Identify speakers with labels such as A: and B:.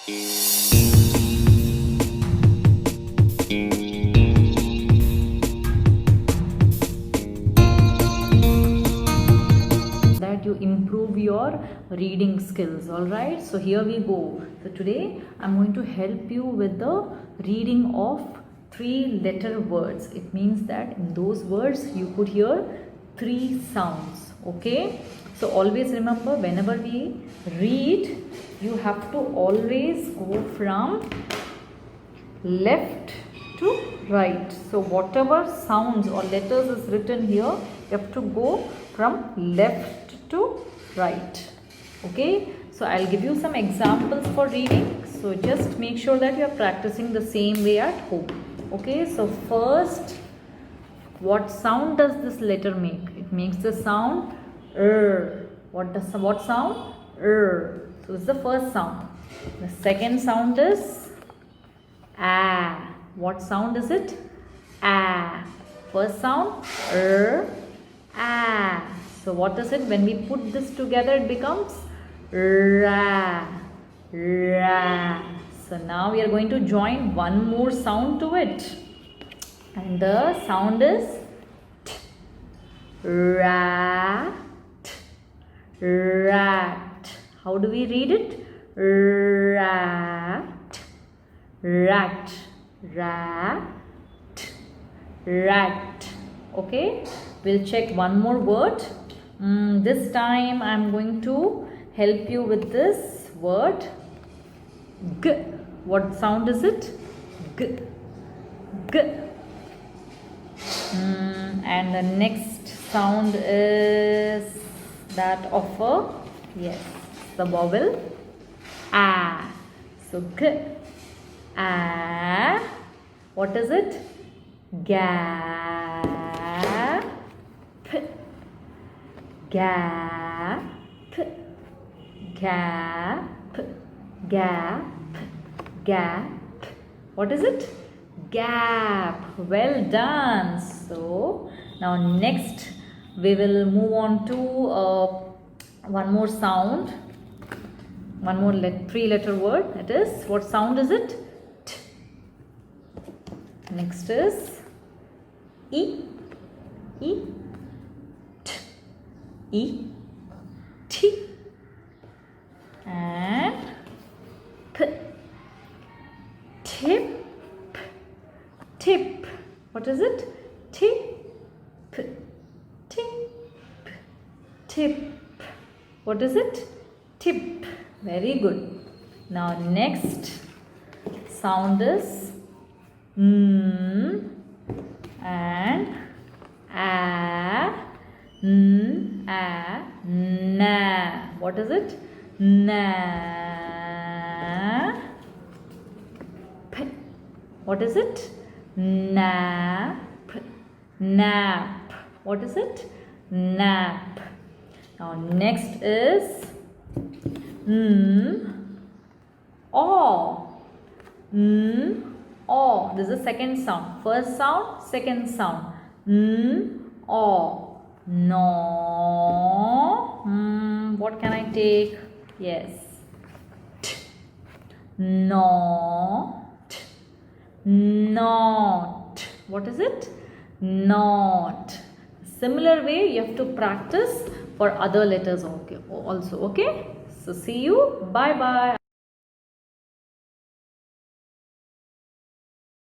A: That you improve your reading skills. All right, so here we go. So today I'm going to help you with the reading of 3-letter words. It means that in those words you could hear 3 sounds. Okay, so always remember, whenever we read, you have to always go from left to right. So whatever sounds or letters is written here, you have to go from left to right. Okay, so I'll give you some examples for reading. So just make sure that you are practicing the same way at home. Okay, so first, what sound does this letter make? It makes the sound R. What sound? R. So this is the first sound. The second sound is A. What sound is it? A. First sound R. A. So what is it? When we put this together, it becomes Ra. Ra. So now we are going to join one more sound to it. And the sound is T. Rat. Rat. How do we read it? Rat. Rat. Rat. Rat. Okay, we'll check one more word. This time I'm going to help you with this word G. What sound is it? G. G. And the next sound is that of a, yes, the vowel A. So G. A. What is it? Gap. Gap. Gap. Gap. Gap. What is it? Gap. Well done. So now next we will move on to one more sound, one more 3-letter word. It is, what sound is it? T. Next is E. E. T. E. T. And P. Tip. Tip. What is it? Tip. Tip. Tip. What is it? Tip. Very good. Now next sound is and A. Na. What is it? Na. P. What is it? Nap. Nap. What is it? Nap. Now next is O. O. This is the second sound. First sound, second sound. O. No. What can I take? Yes. T. Not. Not. What is it? Not. Similar way you have to practice for other letters also. Okay. So see you. Bye bye.